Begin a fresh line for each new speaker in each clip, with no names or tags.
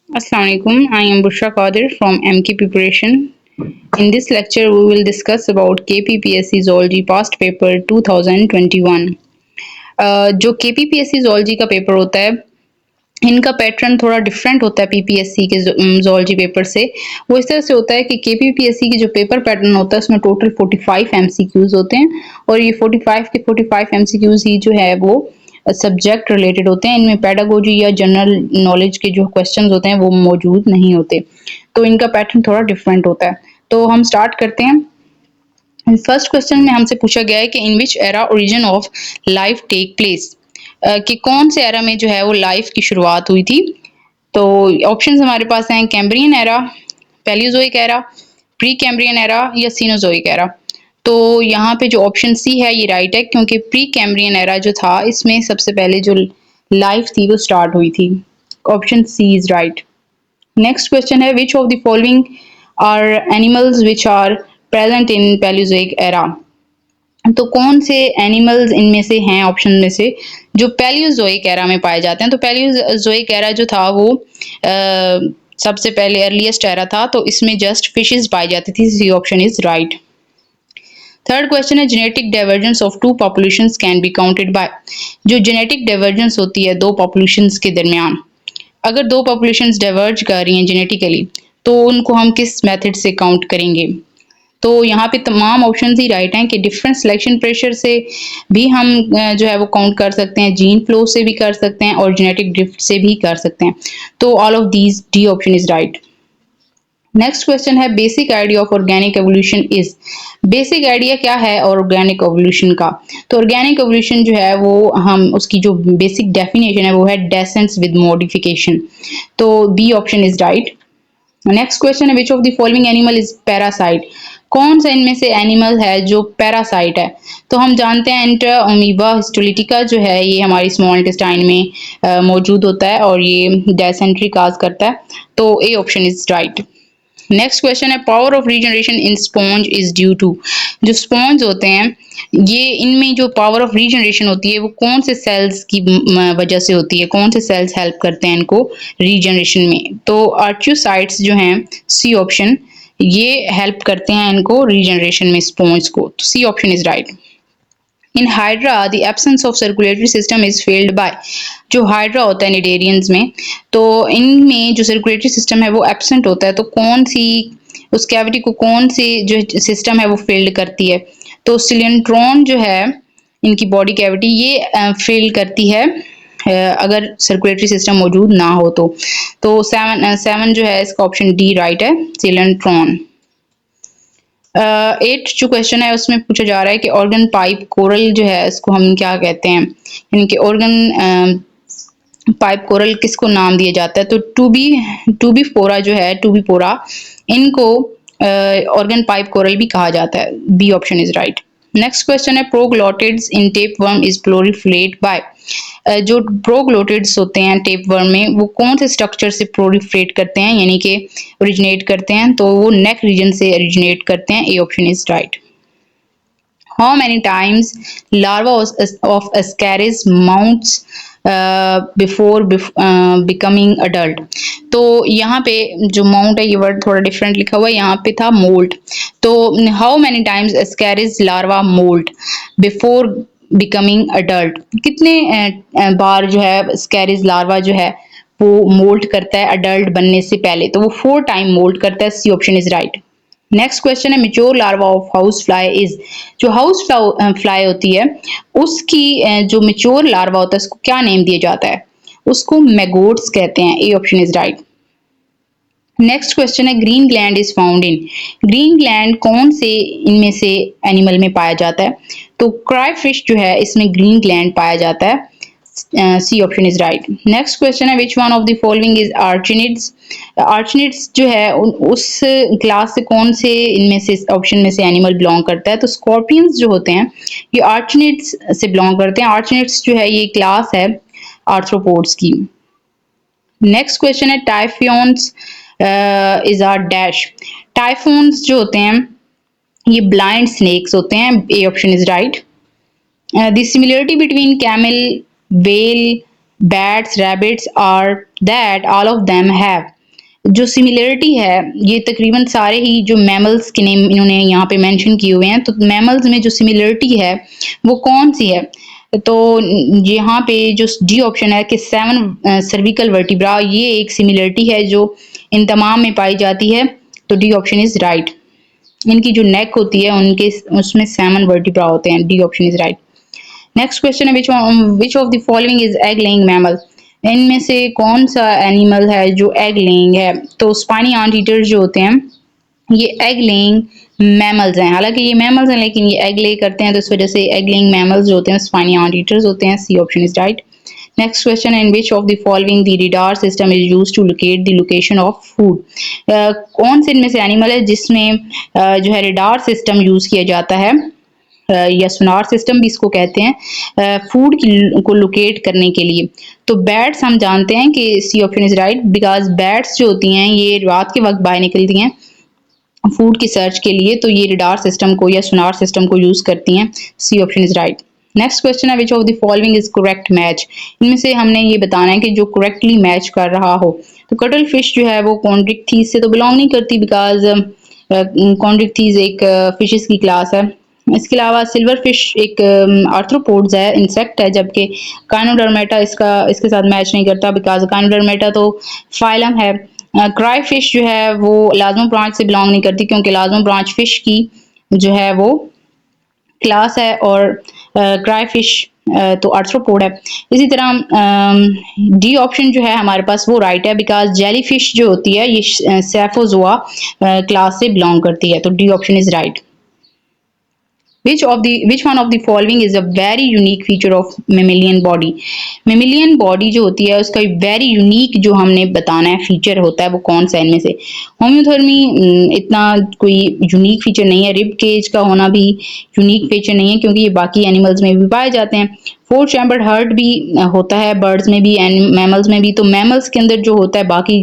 Assalamu alaikum. I am Bushra Qadir from MK Preparation. In this lecture, we will discuss about KPPSC Zoology Past Paper 2021. जो KPPSC Zoology का paper होता है, इनका pattern थोड़ा different होता है PPSC के जोलॉजी पेपर से। वो इस तरह से होता है कि केपीपीएससी की जो पेपर पैटर्न होता है उसमें टोटल 45 एमसीक्यूज होते हैं और ये 45 के 45 एमसीक्यूज ही जो है वो सब्जेक्ट रिलेटेड होते हैं। इनमें पेडागोजी या जनरल नॉलेज के जो क्वेश्चंस होते हैं वो मौजूद नहीं होते, तो इनका पैटर्न थोड़ा डिफरेंट होता है। तो हम स्टार्ट करते हैं। फर्स्ट क्वेश्चन में हमसे पूछा गया है कि in which era origin of life take place, कि कौन से एरा में जो है वो लाइफ की शुरुआत हुई थी। तो ऑप्शंस हमारे पास हैं Cambrian era, Palaeozoic era, pre Cambrian era या सीनोजोइक एरा। तो यहाँ पे जो ऑप्शन सी है ये राइट है, क्योंकि प्री कैम्ब्रियन एरा जो था इसमें सबसे पहले जो लाइफ थी वो स्टार्ट हुई थी। Option C is right. Next question है which of the following are animals which are present in Palaeozoic era. तो कौन से एनिमल्स इनमें से हैं ऑप्शन में से जो पैलियोजोइक एरा में पाए जाते हैं। तो पैलियोजोइक एरा जो था वो सबसे पहले अर्लीस्ट एरा था, तो इसमें जस्ट फिशेस पाई जाती थी। C option is right. Third question है genetic divergence of two populations can be counted by. जो जेनेटिक डाइवर्जेंस होती है दो पॉपुलेशंस के दरमियान, अगर दो पॉपुलेशंस डाइवर्ज कर रही हैं जेनेटिकली तो उनको हम किस मेथड से काउंट करेंगे। तो यहाँ पे तमाम ऑप्शंस ही राइट हैं कि डिफरेंट सिलेक्शन प्रेशर से भी हम जो है वो काउंट कर सकते हैं, जीन फ्लो से भी कर सकते हैं और जेनेटिक ड्रिफ्ट से भी कर सकते हैं। तो all of these D option is right. Next question है basic idea of organic evolution is. Basic idea क्या है ऑर्गेनिक एवोल्यूशन का। तो ऑर्गेनिक एवोल्यूशन जो है वो हम उसकी जो बेसिक डेफिनेशन है वो है डेसेंस विद मॉडिफिकेशन। तो B option is right. Next question है which of the following animal is parasite. कौन सा इनमें से एनिमल है जो पैरासाइट है। तो हम जानते हैं एंटर अमीबा हिस्टोलिटिका जो है ये हमारी स्मॉल इंटेस्टाइन में मौजूद होता है और ये डायसेंट्री काज करता है। तो A option is right. Next question है power of regeneration in sponge is due to. जो स्पॉन्ज होते हैं ये इनमें जो पावर ऑफ रीजनरेशन होती है वो कौन से सेल्स की वजह से होती है, कौन से सेल्स हेल्प करते हैं इनको रीजनरेशन में। तो आर्चियोसाइट्स जो हैं सी ऑप्शन ये हेल्प करते हैं इनको रीजनरेशन में स्पॉन्ज को। तो C option is right. In hydra the absence of circulatory system is filled by. जो हाइड्रा होता है निडेरियंस में, तो इनमें जो सर्कुलेटरी सिस्टम है वो एब्सेंट होता है, तो कौन सी उस कैविटी को कौन सी जो सिस्टम है वो फिल्ड करती है। तो सिलेंट्रॉन जो है इनकी बॉडी कैविटी ये फिल करती है अगर सर्कुलेटरी सिस्टम मौजूद ना हो तो सेवन जो है इसका ऑप्शन डी राइट है, सिलेंट्रॉन। 8 जो क्वेश्चन है उसमें पूछा जा रहा है कि ऑर्गन पाइप कोरल जो है इसको हम क्या कहते हैं, इनके ऑर्गन पाइप कोरल किसको नाम दिया जाता है। तो टूबी पोरा जो है टूबी पोरा इनको ऑर्गन पाइप कोरल भी कहा जाता है। B option is right. Next question है proglottids in tapeworm is proliferate by. जो प्रोग्लोटिड्स होते हैं टेपवर्म में वो कौन से स्ट्रक्चर से प्रोलिफरेट करते हैं यानी कि ओरिजिनेट करते हैं। तो वो नेक रीजन से ओरिजिनेट करते हैं। A option is right. How many times larva of Ascaris moults before becoming adult. तो यहाँ पे जो माउंट है ये वर्ड थोड़ा डिफरेंट लिखा हुआ है, यहाँ पे था मोल्ट। तो how many times Ascaris larva moult before becoming adult. कितने बार जो है स्कैरिस लार्वा जो है वो मोल्ट करता है अडल्ट बनने से पहले। तो वो 4 टाइम मोल्ट करता है। C option is right. Next question है mature larva of house fly is. जो हाउस फ्लाई होती है उसकी जो मेच्योर लार्वा होता है उसको क्या नेम दिया जाता है। उसको मैगोट्स कहते हैं। A option is right. Next question है green gland is found in. Green gland कौन से इनमें से एनिमल में पाया जाता है। तो क्राई फिश जो है इसमें ग्रीन ग्लैंड पाया जाता है। C option is right. Next question है which one of the following is arachnids. Arachnids जो है उस क्लास से कौन से इनमें से ऑप्शन में से एनिमल बिलोंग करता है। तो स्कॉर्पियंस जो होते हैं ये आर्चिनिड्स से बिलोंग करते हैं। आर्चिनिड्स जो है ये क्लास है आर्थ्रोपोड्स की। नेक्स्ट क्वेश्चन है टाइफियंस इज आर डैश। टाइफोन्स जो होते हैं ये ब्लाइंड स्नेक्स होते हैं। A option is right. The similarity between camel, whale, bats, rabbits are that all of them have. जो सिमिलरिटी है ये तकरीबन सारे ही जो मैमल्स के नेम इन्होंने यहाँ पे मेंशन किए हुए हैं, तो मैमल्स में जो सिमिलरिटी है वो कौन सी है? तो यहाँ पे जो डी ऑप्शन है कि 7 सर्विकल वर्टिब्रा, ये एक सिमिलरिटी है जो इन तमाम में पाई जाती है, तो डी ऑप्शन इज राइट। इनकी जो नेक होती है उनके उसमें 7 वर्टिब्रा होते हैं, D option is right. Next question है which of the following is egg laying mammal? इनमें से कौन सा एनिमल है जो एग लेइंग है? तो स्पाइनी आंट ईटर्स जो होते हैं ये एग लेइंग मैमल्स हैं, हालांकि ये मैमल्स हैं लेकिन ये एग ले करते हैं, तो इस वजह से एग लेइंग मैमल्स जो होते हैं स्पाइनी आंट ईटर्स होते हैं, C option is right. Next question, in which of the following the radar system is used to locate the location of food? कौन से इनमें से एनिमल है जिसमें जो है रडार सिस्टम यूज किया जाता है, या सोनार सिस्टम भी इसको कहते हैं, फूड को लोकेट करने के लिए? तो बैट्स हम जानते हैं कि C option is right, because bats जो होती हैं ये रात के वक्त बाहर निकलती हैं फूड की सर्च के लिए, तो ये रडार सिस्टम को या सोनार सिस्टम को यूज करती हैं, C option is right. Next question है which of the following is correct match? इनमें से हमने ये बताना है कि जो करेक्टली मैच कर रहा हो। तो कटल फिश जो है वो कॉन्ड्रिक्थीज से तो बिलोंग नहीं करती, बिकॉज कॉन्ड्रिक्थीज एक फिशेस की क्लास है। इसके अलावा सिल्वर फिश एक आर्थ्रोपोड्स है, इंसेक्ट है, जबकि काइनोडर्मेटा इसके साथ मैच नहीं करता, बिकॉज काइनोडर्मेटा तो फाइलम है। क्राई फिश जो है वो लाजमो ब्रांच से बिलोंग नहीं करती, क्योंकि लाजमो ब्रांच फिश की जो है वो क्लास है, और क्राई फिश तो आर्थ्रोपोड है। इसी तरह डी ऑप्शन जो है हमारे पास वो राइट है, बिकॉज जेली फिश जो होती है ये सेफोजोआ क्लास से बिलोंग करती है, तो D option is right. which one of the following is a very unique feature of mammalian body? mammalian body जो होती है उसका very unique जो हमने बताना है फीचर होता है वो कौन सा है इनमें से? होम्योथर्मी इतना कोई यूनिक फीचर नहीं है, रिब केज का होना भी यूनिक फीचर नहीं है क्योंकि ये बाकी एनिमल्स में भी पाए जाते हैं। 4 चैम्बर्ड हार्ट भी होता है बर्ड्स में भी एंड मैमल्स में भी, तो मैमल्स के अंदर जो होता है बाकी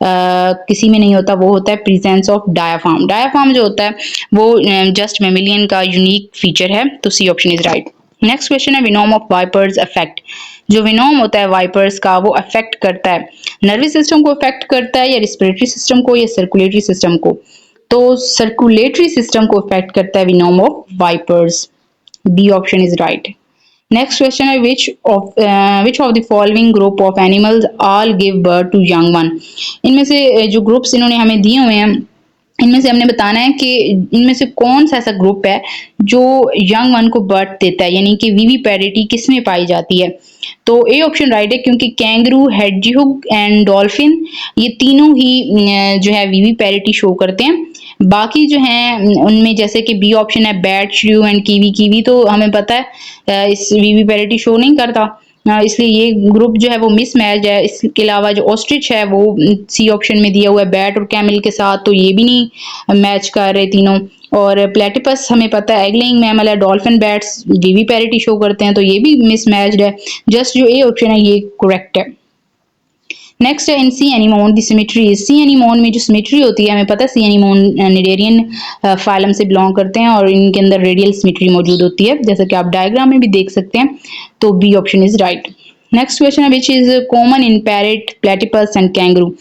किसी में नहीं होता, वो होता है प्रेजेंस ऑफ डायाफ्राम। डायाफ्राम जो होता है वो जस्ट मैमेलियन का यूनिक फीचर है, तो C option is right. Next question है विनोम ऑफ वाइपर्स अफेक्ट? जो विनोम होता है वाइपर्स का वो अफेक्ट करता है नर्वस सिस्टम को अफेक्ट करता है, या रिस्पिरेटरी सिस्टम को, या सर्कुलेटरी सिस्टम को? तो सर्कुलेटरी सिस्टम को अफेक्ट करता है venom of vipers, B option is right. Next question है which of the following group of animals all give birth to young one? इनमें से जो ग्रुप्स इन्होंने हमें दिए हुए हैं इनमें से हमने बताना है कि इनमें से कौन सा ऐसा ग्रुप है जो यंग वन को बर्थ देता है, यानी कि विविपेरिटी किस में पाई जाती है? तो ए ऑप्शन राइट है, क्योंकि कैंगरू, हेडजीहुग एंड डॉल्फिन ये तीनों ही जो है विविपेरिटी शो करते हैं। बाकी जो हैं उनमें जैसे कि बी ऑप्शन है बैट, श्रू एंड कीवी, कीवी तो हमें पता है इस विविपेरिटी शो नहीं करता, इसलिए ये ग्रुप जो है वो मिसमैच है। इसके अलावा जो ऑस्ट्रिच है वो सी ऑप्शन में दिया हुआ है बैट और कैमल के साथ, तो ये भी नहीं मैच कर रहे तीनों। और प्लेटिपस हमें पता है एग लेइंग मैमल है, डॉल्फिन बैट्स विविपेरिटी शो करते हैं, तो ये भी मिसमैच्ड है। जस्ट जो ए ऑप्शन है ये करेक्ट है। नेक्स्ट है इन सी एनीमोन दी सिमेट्री। सी एनीमोन में जो सिमेट्री होती है हमें पता है सी एनीमोन निडेरियन फाइलम से बिलोंग करते हैं और इनके अंदर रेडियल सिमेट्री मौजूद होती है, जैसा कि आप डायग्राम में भी देख सकते हैं, तो B option is right. Next question है which is common in parrot, platypus and kangaroo?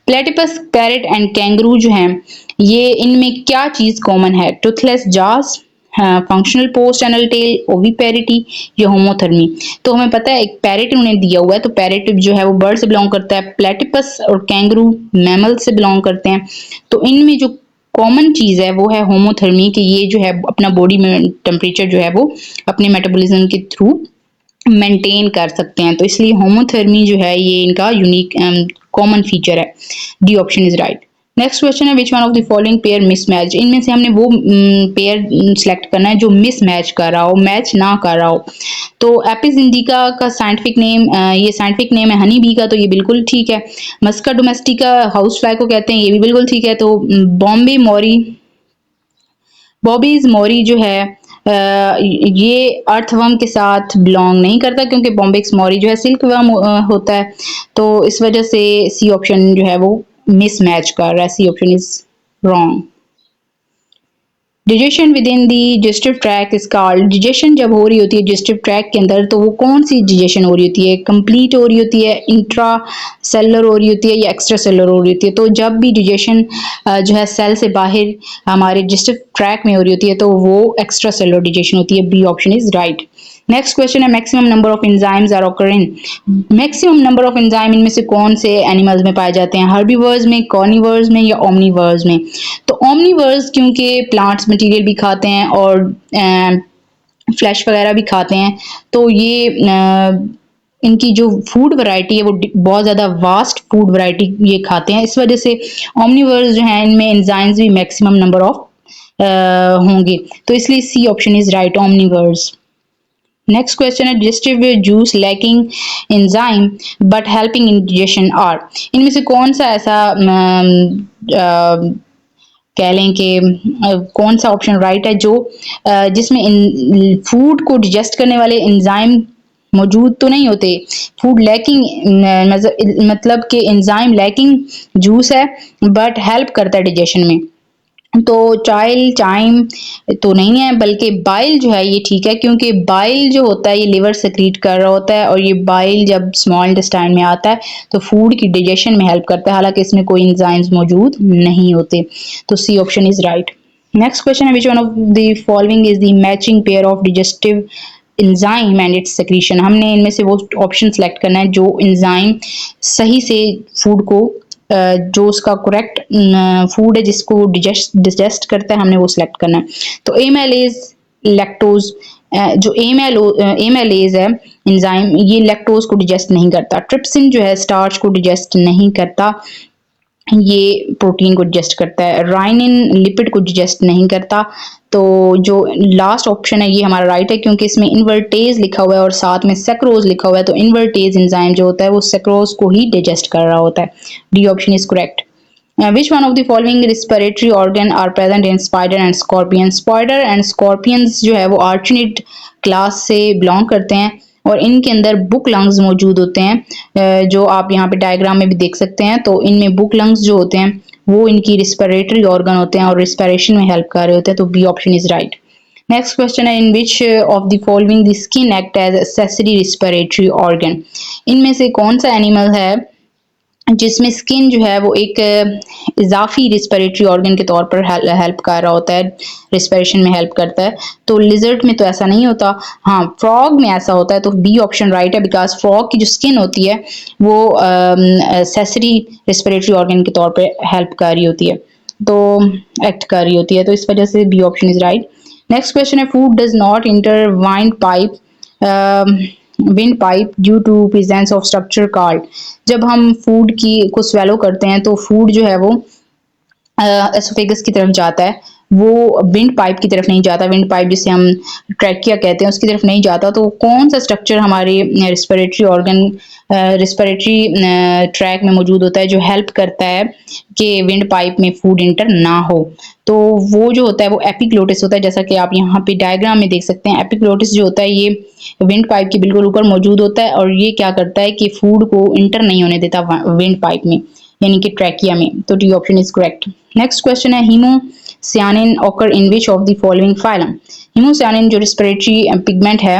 Platypus, parrot and kangaroo जो हैं ये इनमें क्या चीज कॉमन है? Toothless jaws, functional post anal tail, oviparity या होमोथर्मी? तो हमें पता है एक पैरेट उन्हें दिया हुआ है, तो पैरेट जो है वो बर्ड से बिलोंग करता है, प्लेटिपस और कैंगरू मैमल से बिलोंग करते हैं। तो इनमें जो कॉमन चीज है वो है होमोथर्मी, कि ये जो है अपना बॉडी में टेम्परेचर जो है वो अपने मेटाबॉलिज्म के थ्रू मेंटेन कर सकते हैं, तो इसलिए होमोथर्मी जो है ये इनका यूनिक कॉमन फीचर है, D option is right. Next question है which one of the following pair mismatch? इनमें से हमने वो पेयर सिलेक्ट करना है जो मिसमैच कर रहा हो, मैच ना कर रहा हो। तो एपिस इंडिका का साइंटिफिक नेम, ये साइंटिफिक नेम है हनी बी का, तो ये बिल्कुल ठीक है। मस्का डोमेस्टिका हाउस फ्लाई को कहते हैं, ये भी बिल्कुल ठीक है। तो बॉबीज मोरी जो है ये अर्थवर्म के साथ बिलोंग नहीं करता, क्योंकि बॉम्बिक्स मोरी जो है सिल्क वर्म होता है, तो इस वजह से सी ऑप्शन जो है वो मिसमैच कर रहा है, C option is wrong. Digestion within the digestive tract is called, digestion जब हो रही होती है डिजेस्टिव ट्रैक के अंदर तो वो कौन सी डिजेशन हो रही होती है, कंप्लीट हो रही होती है, इंट्रा सेलुलर हो रही होती है या एक्स्ट्रा सेलुलर हो रही होती है। तो जब भी डिजेशन जो है सेल से बाहर हमारे डिजेस्टिव ट्रैक में हो रही होती है तो वो एक्स्ट्रा सेलुलर डिजेशन होती है। B option is right. Next question है maximum number of enzymes are occur in, maximum number of enzyme इनमें से कौन से एनिमल्स में पाए जाते हैं, हर्बीवर्स में, कार्निवर्स में या ओमनीवर्स में। तो ओमनीवर्स क्योंकि प्लांट्स मटेरियल भी खाते हैं और फ्लैश वगैरह भी खाते हैं, तो ये इनकी जो फूड वैरायटी है वो बहुत ज़्यादा वास्ट फूड वैरायटी ये खाते हैं, इस वजह से ओमनीवर्स जो हैं इनमें एंजाइम्स भी मैक्सिमम नंबर ऑफ होंगे, तो इसलिए C option is right, omnivores. Next question है digestive juice lacking enzyme but helping in digestion are, इनमें से कौन सा ऐसा कह लें कि कौन सा ऑप्शन राइट है जो जिसमें फूड को डिजेस्ट करने वाले एंजाइम मौजूद तो नहीं होते, फूड लैकिंग मतलब कि एंजाइम लैकिंग जूस है बट हेल्प करता है डिजेशन में। तो चाइल चाइम तो नहीं है, बल्कि बाइल जो है ये ठीक है, क्योंकि बाइल जो होता है ये लिवर सेक्रीट कर रहा होता है और ये बाइल जब स्मॉल इंटेस्टाइन में आता है तो फूड की डिजेशन में हेल्प करता है, हालांकि इसमें कोई एंजाइम्स मौजूद नहीं होते, तो C option is right. Next question है which one of the following is the matching pair of digestive enzyme and its secretion, हमने इनमें से वो ऑप्शन सेलेक्ट करना है जो एंजाइम सही से फूड को जो उसका करेक्ट फूड है जिसको डिजेस्ट करता है हमने वो सिलेक्ट करना है। तो एमेलेज लैक्टोज, जो एमेलेज है एंजाइम ये लैक्टोज को डिजेस्ट नहीं करता, ट्रिप्सिन जो है स्टार्च को डिजेस्ट नहीं करता, ये प्रोटीन को डिजेस्ट करता है, राइनिन लिपिड को डिजेस्ट नहीं करता। तो जो लास्ट ऑप्शन है ये हमारा राइट है, क्योंकि इसमें इन्वर्टेज लिखा हुआ है और साथ में सेक्रोज लिखा हुआ है, तो इन्वर्टेज एंजाइम जो होता है वो सेक्रोज को ही डिजेस्ट कर रहा होता है। D option is correct. Which one of the following respiratory organ are present in spider and scorpion? Spider and scorpions जो है वो आर्चनिड क्लास से बिलोंग करते हैं और इनके अंदर बुक लंग्स मौजूद होते हैं, जो आप यहाँ पे डायग्राम में भी देख सकते हैं। तो इनमें बुक लंग्स जो होते हैं वो इनकी रिस्पिरेटरी ऑर्गन होते हैं और रिस्पिरेशन में हेल्प कर रहे होते हैं, तो B option is right. Next question है in which of the following the skin act as accessory respiratory organ, इनमें से कौन सा एनिमल है जिसमें स्किन जो है वो एक इजाफी रिस्पिरेटरी ऑर्गन के तौर पर हेल्प कर रहा होता है, रिस्पिरेशन में हेल्प करता है। तो लिजर्ड में तो ऐसा नहीं होता, हाँ फ्रॉग में ऐसा होता है, तो बी ऑप्शन राइट है, बिकॉज फ्रॉग की जो स्किन होती है वो एक्सेसरी रिस्पिरेटरी ऑर्गन के तौर पर हेल्प कर रही होती है, तो एक्ट कर रही होती है, तो इस वजह से B option is right. Next question है food does not enter wind pipe due to presence of structure called, जब हम फूड की को स्वेलो करते हैं तो फूड जो है वो एसोफेगस की तरफ जाता है, वो विंड पाइप की तरफ नहीं जाता, विंड पाइप जिसे हम ट्रैकिया कहते हैं उसकी तरफ नहीं जाता। तो कौन सा स्ट्रक्चर हमारे रिस्पिरेटरी ऑर्गन रिस्पिरेटरी ट्रैक में मौजूद होता है जो हेल्प करता है कि विंड पाइप में फूड इंटर ना हो, तो वो जो होता है वो एपिग्लोटिस होता है, जैसा कि आप यहाँ पे डायग्राम में देख सकते हैं। एपिग्लोटिस जो होता है ये विंड पाइप के बिल्कुल ऊपर मौजूद होता है और ये क्या करता है कि फूड को इंटर नहीं होने देता विंड पाइप में, यानी कि ट्रैकिया में, तो D option is correct. Next question है haemocyanin occur in which of the following phylum, haemocyanin जो रिस्पिरेटरी पिगमेंट है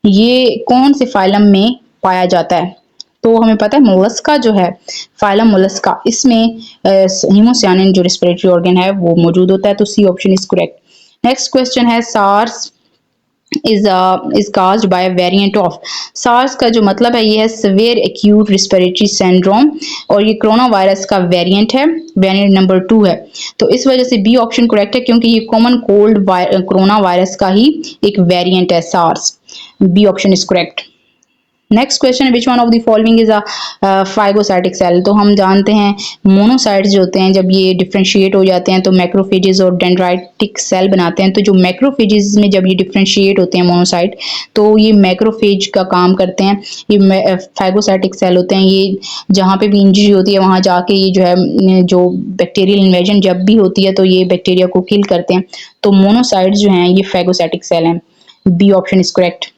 ये कौन से फाइलम में पाया जाता है, तो हमें पता है मोलस्का जो है फाइलम मोलस्का इसमें हीमोसियानिन जो रिस्पिरेटरी ऑर्गन है वो मौजूद होता है, तो C option is correct. Next question है SARS is caused by a variant of, SARS का जो मतलब है ये है severe acute respiratory syndrome और ये कोरोना वायरस का वेरिएंट है, वेरिएंट नंबर 2 है, तो इस वजह से बी ऑप्शन करेक्ट है, क्योंकि ये कॉमन कोल्ड कोरोना वायरस का ही एक वेरिएंट है SARS, B option is correct. Next question है which one of the following is a phagocytic cell, तो हम जानते हैं मोनोसाइट्स जो होते हैं जब ये डिफ्रेंशिएट हो जाते हैं तो मैक्रोफेजेस और डेंड्राइटिक सेल बनाते हैं, तो जो मैक्रोफेजेस में जब ये डिफ्रेंशिएट होते हैं मोनोसाइट तो ये मैक्रोफेज का काम करते हैं, ये फाइगोसाइटिक सेल होते हैं, ये जहाँ पे भी इंजरी होती है वहाँ जाके ये जो है जो बैक्टीरियल इन्वेजन जब भी होती है तो ये बैक्टीरिया को किल करते हैं, तो मोनोसाइट्स जो हैं ये फाइगोसाइटिक सेल हैं, B option is correct.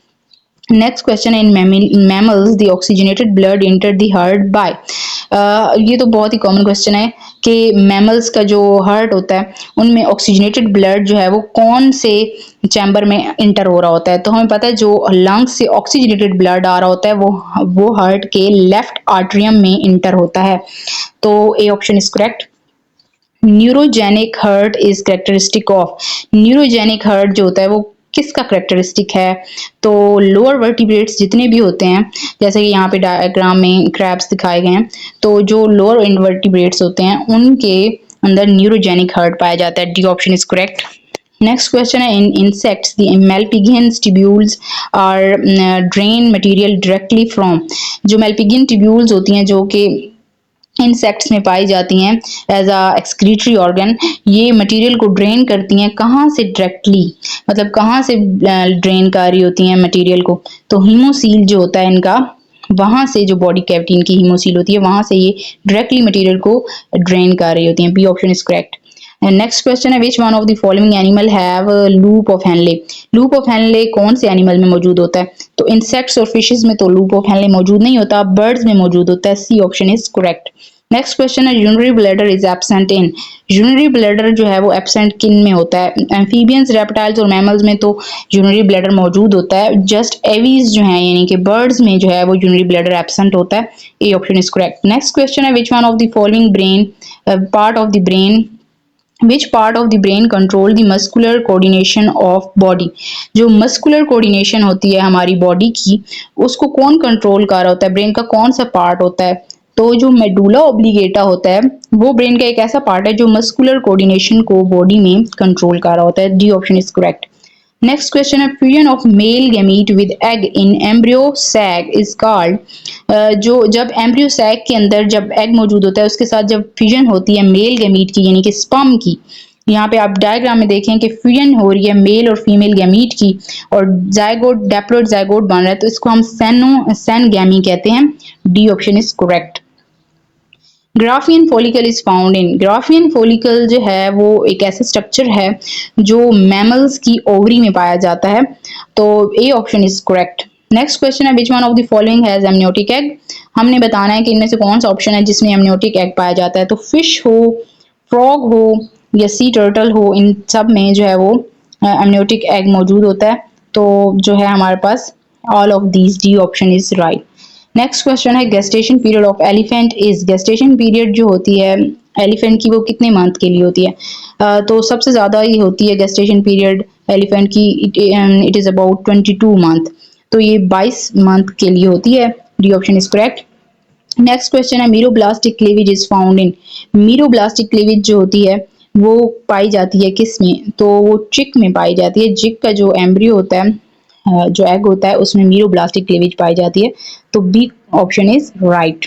Next question है, in mammals the oxygenated blood enter the heart by. ये तो बहुत ही कॉमन क्वेश्चन है कि मैमल्स का जो हार्ट होता है उनमें ऑक्सीजनेटेड ब्लड जो है वो कौन से चैम्बर में इंटर हो रहा होता है। तो हमें पता है जो लंग्स से ऑक्सीजनेटेड ब्लड आ रहा होता है वो हार्ट के लेफ्ट आर्टरियम में इंटर होता है। तो A option is correct. Neurogenic heart is characteristic of. Neurogenic heart जो होता है वो किसका करेक्टरिस्टिक है। तो लोअर वर्टिब्रेट्स जितने भी होते हैं, जैसे कि यहाँ पे डायग्राम में क्रैब्स दिखाए गए हैं, तो जो लोअर इनवर्टिब्रेट्स होते हैं उनके अंदर न्यूरोजेनिक हर्ट पाया जाता है। D option is correct. Next question है, in insects the Malpighian tubules are drain material directly from. जो मेल्पिगियन ट्यूब्यूल्स होती हैं जो कि इंसेक्ट्स में पाई जाती हैं एज अ एक्सक्रीटरी ऑर्गन, ये मटेरियल को ड्रेन करती हैं कहाँ से डायरेक्टली, मतलब कहाँ से ड्रेन कर रही होती हैं मटेरियल को। तो हीमोसील जो होता है इनका, वहां से जो बॉडी कैविटी इनकी हीमोसील होती है वहां से ये डायरेक्टली मटेरियल को ड्रेन कर रही होती हैं। B option is correct. Next question है, which one of the following animal have loop of Henle. Loop of Henle कौन से एनिमल में मौजूद होता है। तो इंसेक्ट्स और फिशेस में तो लूप ऑफ हेनले मौजूद नहीं होता, बर्ड्स में मौजूद होता है। C option is correct. Next question है, urinary bladder is absent in. Urinary bladder जो है वो एब्सेंट किन में होता है। एम्फीबियंस, रेप्टाइल्स और मैमल्स में तो यूरिनरी ब्लैडर मौजूद होता है, जस्ट एवीज जो है यानी कि बर्ड्स में जो है वो यूरिनरी ब्लैडर एब्सेंट होता है। A option is correct. Next question है, which one of the following brain part of the brain, which part of the brain control the muscular coordination of body. जो muscular coordination होती है हमारी body की, उसको कौन कंट्रोल कर रहा होता है, ब्रेन का कौन सा पार्ट होता है। तो जो मेडुला ऑब्लिगेटा होता है वो ब्रेन का एक ऐसा पार्ट है जो मस्कुलर कोऑर्डिनेशन को बॉडी में कंट्रोल कर रहा होता है। D option is correct. Next question है, fusion of male gamete with egg in embryo sac is called. जो जब एम्ब्रियो सैक के अंदर जब एग मौजूद होता है उसके साथ जब फ्यूजन होती है मेल गैमीट की यानी कि स्पर्म की, यहाँ पे आप डायग्राम में देखें कि फ्यूजन हो रही है मेल और फीमेल गैमीट की और जायगोट डैप्लॉइड जायगोट बन रहा है, तो इसको हम सेनगैमी कहते हैं। D option is correct. Graafian follicle is found in. Graafian follicle जो है वो एक ऐसा स्ट्रक्चर है जो मैमल्स की ओवरी में पाया जाता है। तो A option is correct. Next question है, which one of the following has amniotic egg. हमने बताना है कि इनमें से कौन सा ऑप्शन है जिसमें एमनियोटिक एग पाया जाता है। तो फिश हो, फ्रॉग हो या सी टर्टल हो, इन सब में जो है वो एमनियोटिक एग मौजूद होता है। तो जो है हमारे पास all of these, D option is right. Next question है, gestation period of elephant is. Gestation period जो होती है एलिफेंट की वो कितने मंथ के लिए होती है। तो सबसे ज़्यादा ही होती है गेस्टेशन पीरियड एलिफेंट की, इट इज़ अबाउट 22 मंथ। तो ये 22 मंथ के लिए होती है। D option is correct. Next question है, meroblastic cleavage is found in. Meroblastic cleavage जो होती है वो पाई जाती है किस में। तो वो चिक में पाई जाती है। चिक का जो एम्ब्रियो होता है, जो एग होता है, उसमें मीरोब्लास्टिक क्लीवेज पाई जाती है। तो बी ऑप्शन इज राइट।